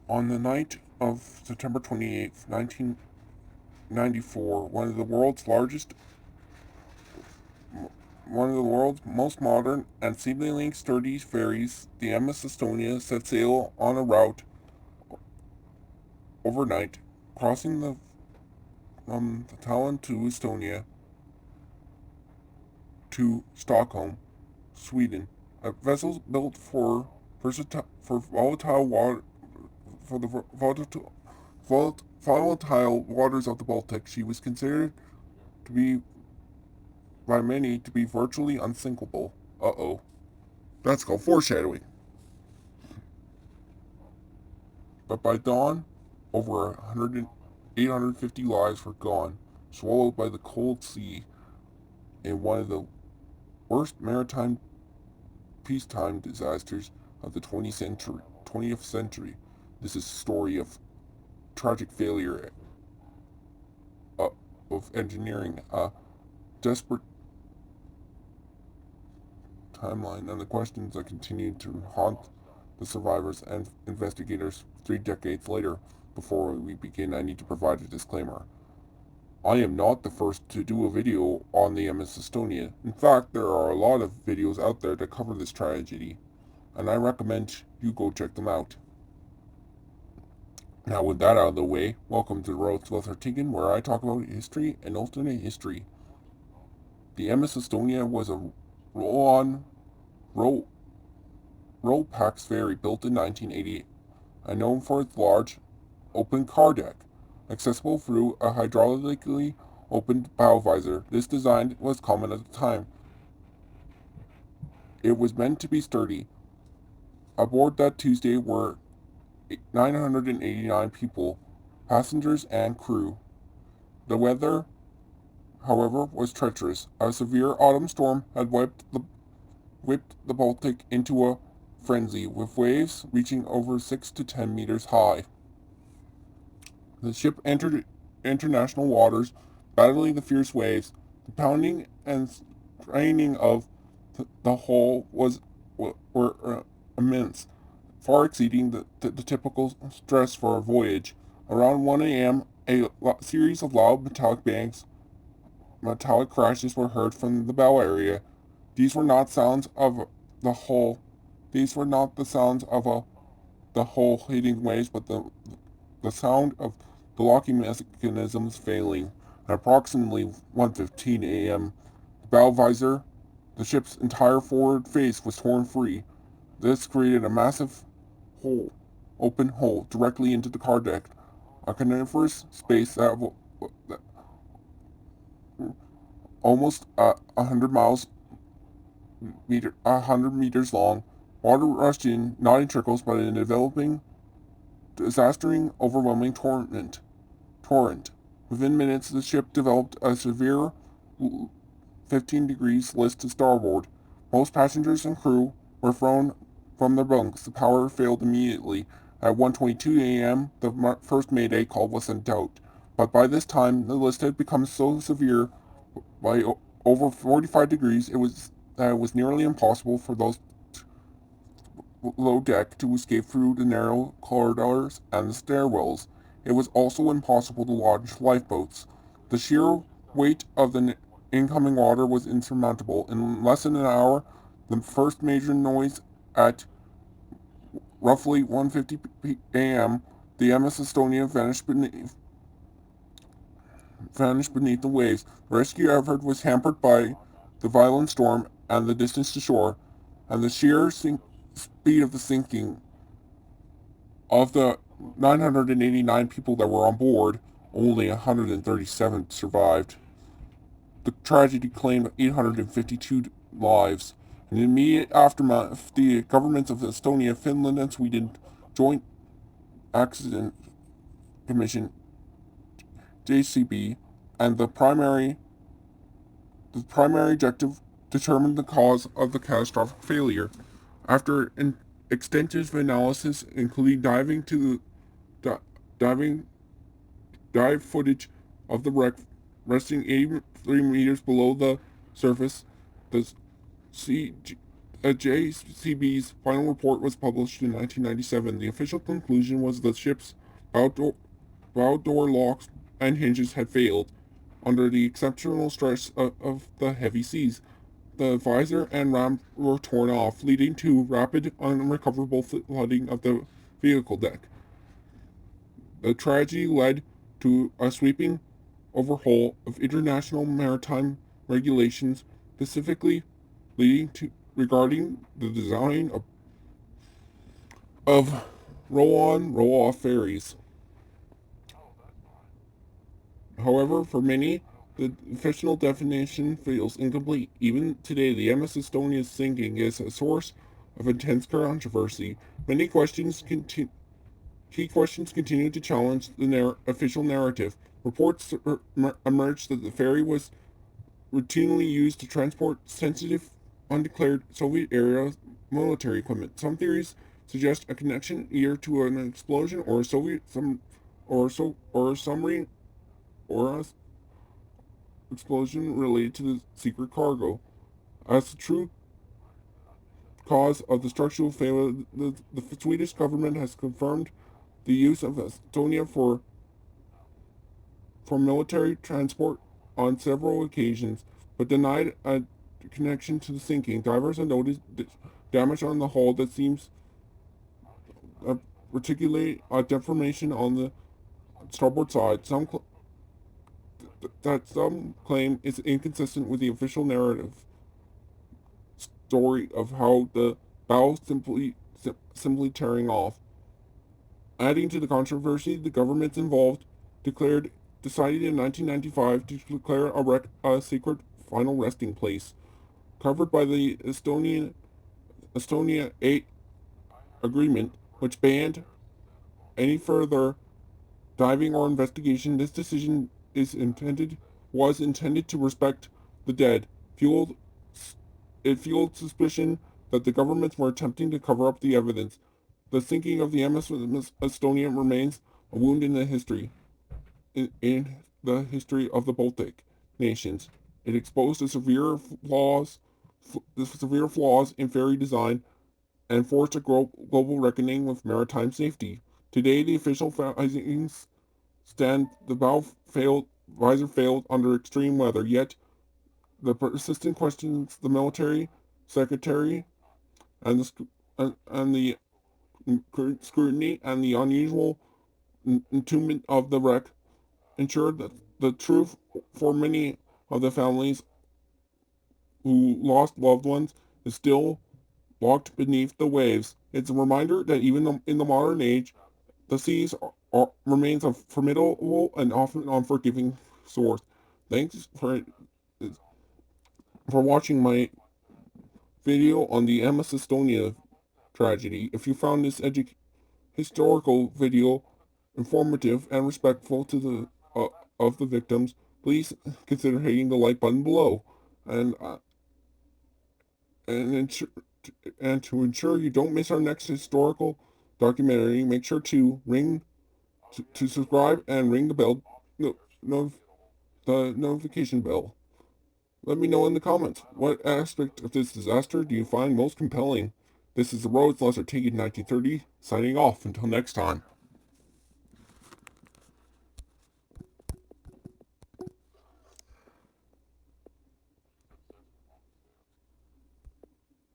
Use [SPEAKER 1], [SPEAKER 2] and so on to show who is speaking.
[SPEAKER 1] On the night of September 28th, 1994, one of the world's most modern and seemingly sturdy ferries, the MS Estonia, set sail on a route overnight, crossing from the Tallinn to Estonia to Stockholm, Sweden. A vessel built for volatile water for the volatile waters of the Baltic, she was considered to be by many to be virtually unsinkable. Uh-oh. That's called foreshadowing. But by dawn, over 850 lives were gone, swallowed by the cold sea in one of the worst maritime peacetime disasters of the 20th century. This is a story of tragic failure uh, of engineering, a desperate timeline, and the questions that continue to haunt the survivors and investigators 3 decades later. Before we begin, I need to provide a disclaimer. I am not the first to do a video on the MS Estonia. In fact, there are a lot of videos out there that cover this tragedy, and I recommend you go check them out. Now, with that out of the way, welcome to Roads with Artigan, where I talk about history and alternate history. The MS Estonia was a roll-on, roll Ropax ferry built in 1988 and known for its large, open car deck, accessible through a hydraulically opened bow visor. This design was common at the time. It was meant to be sturdy. Aboard that Tuesday were 989 people, passengers and crew. The weather, however, was treacherous. A severe autumn storm had whipped the Baltic into a frenzy, with waves reaching over 6 to 10 meters high. The ship entered international waters, battling the fierce waves. The pounding and straining of the hull were immense, far exceeding the typical stress for a voyage. Around 1 a.m., a series of loud metallic crashes were heard from the bow area. These were not sounds of the hull. These were not the sounds of the hull hitting waves, but the sound of the locking mechanisms failing. At approximately 1:15 a.m., the bow visor, the ship's entire forward face, was torn free. This created a massive hole, open hole, directly into the car deck, a coniferous space that almost 100 meters long. Water rushed in, not in trickles, but in a developing, disastering, overwhelming torrent. Within minutes, the ship developed a severe 15 degrees list to starboard. Most passengers and crew were thrown from their bunks. The power failed immediately. At 1:22 a.m., the first Mayday call was sent out. But by this time, the list had become so severe by over 45 degrees that it was nearly impossible for those below deck to escape through the narrow corridors and the stairwells. It was also impossible to launch lifeboats. The sheer weight of the incoming water was insurmountable. In less than an hour, the first major noise at roughly 1:50 a.m., the MS Estonia vanished beneath the waves. The rescue effort was hampered by the violent storm and the distance to shore, and the sheer speed of the sinking. Of the 989 people that were on board, only 137 survived. The tragedy claimed 852 lives. In the immediate aftermath, the governments of Estonia, Finland, and Sweden Joint Accident Commission (JCB) and the primary objective determined the cause of the catastrophic failure. After an extensive analysis, including diving dive footage of the wreck resting 83 meters below the surface, the, C, JCB's final report was published in 1997. The official conclusion was the ship's bow door locks and hinges had failed under the exceptional stress of the heavy seas. The visor and ram were torn off, leading to rapid, unrecoverable flooding of the vehicle deck. The tragedy led to a sweeping overhaul of international maritime regulations, specifically leading to regarding the design of roll-on, roll-off ferries. However, for many, the official definition feels incomplete. Even today, the MS Estonia's sinking is a source of intense controversy. Many key questions continue to challenge the official narrative. Reports emerged that the ferry was routinely used to transport sensitive, undeclared Soviet-era military equipment. Some theories suggest a connection either to an explosion or a Soviet some or a submarine or a explosion related to the secret cargo. As the true cause of the structural failure, the Swedish government has confirmed the use of Estonia for military transport on several occasions, but denied a connection to the sinking. Divers have noticed damage on the hull that seems particularly deformation on the starboard side. Some claim is inconsistent with the official narrative story of how the bow simply tearing off. Adding to the controversy, the governments involved decided in 1995 to declare a secret final resting place, covered by the Estonia 8 agreement, which banned any further diving or investigation. This decision was intended to respect the dead. It fueled suspicion that the governments were attempting to cover up the evidence. The sinking of the MS Estonia remains a wound in the history of the Baltic nations. It exposed the severe flaws in ferry design and forced a global reckoning with maritime safety. Today, the official findings stand the visor failed under extreme weather, yet the persistent questions the military secretary and the scrutiny and the unusual entombment of the wreck ensured that the truth for many of the families who lost loved ones is still locked beneath the waves. It's a reminder that even in the modern age, the seas remains a formidable and often unforgiving source. Thanks for watching my video on the MS Estonia tragedy. If you found this historical video informative and respectful to the of the victims, please consider hitting the like button below, and and ensure, and to ensure you don't miss our next historical documentary, make sure to to subscribe and ring the bell, no, no, the notification bell. Let me know in the comments, what aspect of this disaster do you find most compelling? This is the Roads Lost Are Taken 1930, signing off until next time.